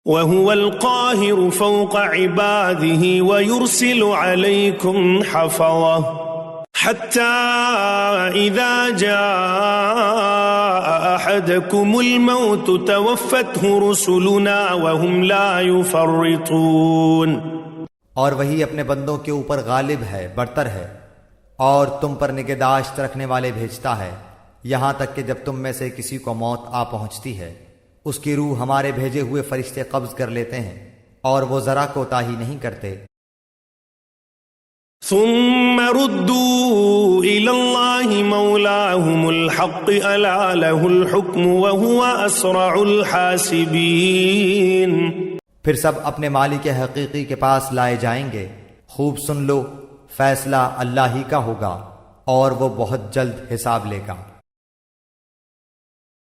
وهو القاهر فوق عباده ويرسل عليكم حفظة حتى إذا جاء أحدكم الموت توفته رسلنا وهم لا يفرطون۔ اور وہی اپنے بندوں کے اوپر غالب ہے، برتر ہے، اور تم پر نگہداشت رکھنے والے بھیجتا ہے، یہاں تک کہ جب تم میں سے کسی کو موت آ پہنچتی ہے، اس کی روح ہمارے بھیجے ہوئے فرشتے قبض کر لیتے ہیں، اور وہ ذرا کوتاہی نہیں کرتے۔ ثم ردوا إلى الله مولاهم الحق ألا له الحكم وهو أسرع الحاسبين۔ پھر سب اپنے مالک حقیقی کے پاس لائے جائیں گے۔ خوب سن لو، فیصلہ اللہ ہی کا ہوگا اور وہ بہت جلد حساب لے گا۔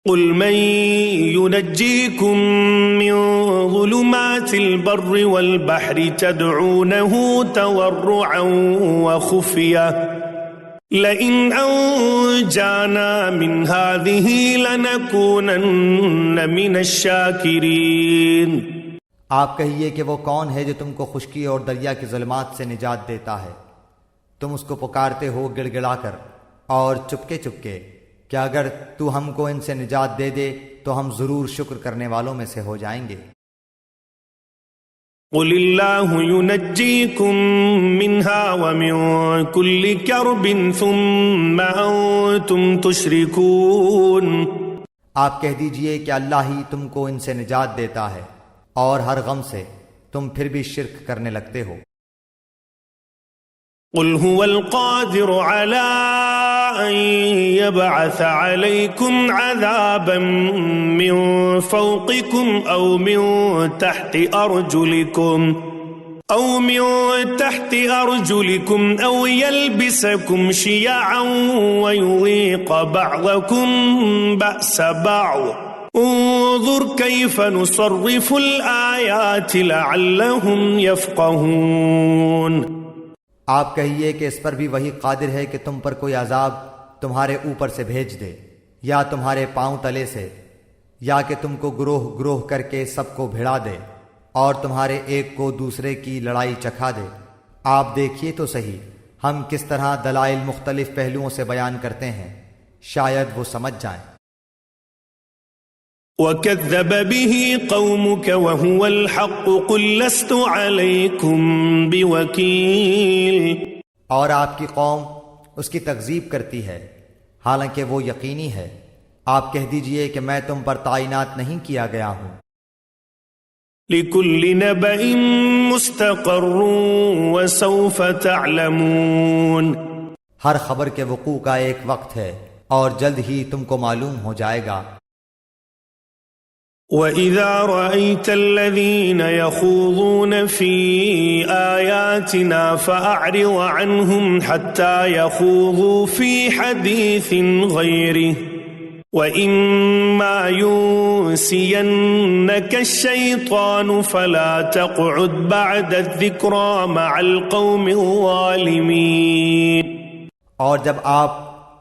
قل من ينجيكم من ظلمات البر والبحر تدعونه تضرعا وخفية لئن أنجانا من هذه لنكونن من الشاكرين۔ آپ کہیے کہ وہ کون ہے جو تم کو خشکی اور دریا کی ظلمات سے نجات دیتا ہے؟ تم اس کو پکارتے ہو گڑ گڑا کر اور چپکے چپکے، کہ اگر تو ہم کو ان سے نجات دے دے تو ہم ضرور شکر کرنے والوں میں سے ہو جائیں گے۔ قل اللہ ینجیکم منہا ومن کل کرب ثم انتم تشرکون۔ آپ کہہ دیجئے کہ اللہ ہی تم کو ان سے نجات دیتا ہے، اور ہر غم سے تم پھر بھی شرک کرنے لگتے ہو۔ قل هو القادر على أن يبعث عليكم عذابا من فوقكم أو من تحت أرجلكم أو يلبسكم شيعا ويذيق بعضكم بأس بعض انظر كيف نصرف الآيات لعلهم يفقهون۔ آپ کہیے کہ اس پر بھی وہی قادر ہے کہ تم پر کوئی عذاب تمہارے اوپر سے بھیج دے، یا تمہارے پاؤں تلے سے، یا کہ تم کو گروہ گروہ کر کے سب کو بھیڑا دے اور تمہارے ایک کو دوسرے کی لڑائی چکھا دے۔ آپ دیکھیے تو صحیح ہم کس طرح دلائل مختلف پہلوؤں سے بیان کرتے ہیں، شاید وہ سمجھ جائیں۔ وَكَذَّبَ بِهِ قَوْمُكَ وَهُوَ الْحَقُّ قُلْ لَسْتُ عَلَيْكُمْ بِوَكِيلٍ۔ اور آپ کی قوم اس کی تکذیب کرتی ہے حالانکہ وہ یقینی ہے۔ آپ کہہ دیجئے کہ میں تم پر تعینات نہیں کیا گیا ہوں۔ لِكُلِّ نَبَإٍ مُسْتَقَرٌّ وَسَوْفَ تَعْلَمُونَ۔ ہر خبر کے وقوع کا ایک وقت ہے اور جلد ہی تم کو معلوم ہو جائے گا۔ وَإِذَا رَأَيْتَ الَّذِينَ يَخُوضُونَ فِي آيَاتِنَا فَأَعْرِضْ عَنْهُمْ حَتَّى يَخُوضُوا فِي حَدِيثٍ غَيْرِهِ وَإِمَّا يُنْسِيَنَّكَ الشَّيْطَانُ فَلَا تَقْعُدْ بَعْدَ الذِّكْرَى مَعَ الْقَوْمِ الظَّالِمِينَ۔ اور جب آپ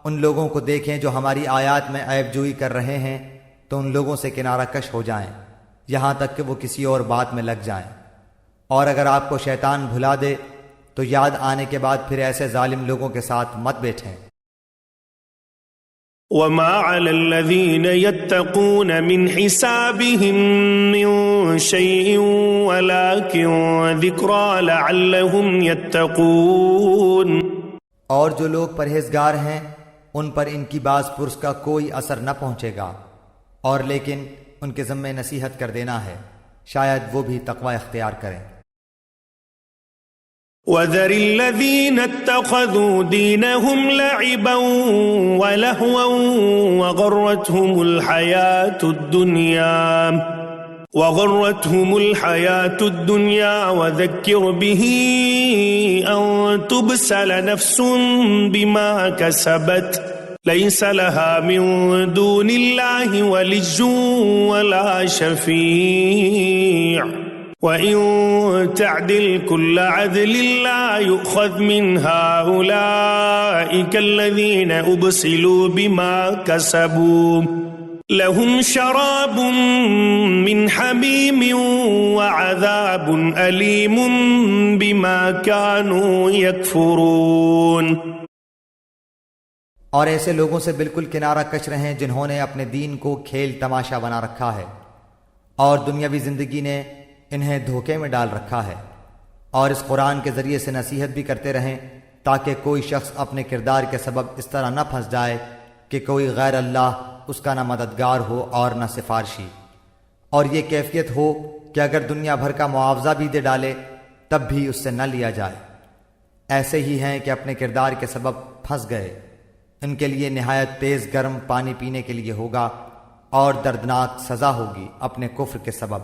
ان لوگوں کو دیکھیں جو ہماری آیات میں عیب جوئی کر رہے ہیں تو ان لوگوں سے کنارہ کش ہو جائیں یہاں تک کہ وہ کسی اور بات میں لگ جائیں، اور اگر آپ کو شیطان بھلا دے تو یاد آنے کے بعد پھر ایسے ظالم لوگوں کے ساتھ مت بیٹھیں۔ وَمَا عَلَى الَّذِينَ يَتَّقُونَ مِنْ حِسَابِهِمْ مِنْ شَيْءٍ وَلَكِنْ ذِكْرَى لَعَلَّهُمْ يَتَّقُونَ۔ اور جو لوگ پرہیزگار ہیں ان پر ان کی باز پرس کا کوئی اثر نہ پہنچے گا، اور لیکن ان کے ذمے نصیحت کر دینا ہے، شاید وہ بھی تقوی اختیار کریں۔ وَذَرِ الَّذِينَ اتَّخَذُوا دِينَهُمْ لَعِبًا وَلَهْوًا وَغَرَّتْهُمُ الْحَيَاةُ الدُّنْيَا وَذَكِّرْ بِهِ أَن تُبْسَلَ نَفْسٌ بِمَا كَسَبَتْ لَيْسَ لَهَا مِن دُونِ اللَّهِ وَلِيٌّ وَلَا شَفِيعٌ وَإِن تَعْدِلْ كُلَّ عَدْلٍ لَا يُؤْخَذْ مِنْهَا أُولَئِكَ الَّذِينَ أُبْسِلُوا بِمَا كَسَبُوا لهم شراب من حميم وعذاب أليم بما كانوا يكفرون۔ اور ایسے لوگوں سے بالکل کنارہ کش رہیں جنہوں نے اپنے دین کو کھیل تماشا بنا رکھا ہے اور دنیاوی زندگی نے انہیں دھوکے میں ڈال رکھا ہے، اور اس قرآن کے ذریعے سے نصیحت بھی کرتے رہیں تاکہ کوئی شخص اپنے کردار کے سبب اس طرح نہ پھنس جائے کہ کوئی غیر اللہ اس کا نہ مددگار ہو اور نہ سفارشی، اور یہ کیفیت ہو کہ اگر دنیا بھر کا معاوضہ بھی دے ڈالے تب بھی اس سے نہ لیا جائے۔ ایسے ہی ہیں کہ اپنے کردار کے سبب پھنس گئے، ان کے لیے نہایت تیز گرم پانی پینے کے لیے ہوگا اور دردناک سزا ہوگی اپنے کفر کے سبب۔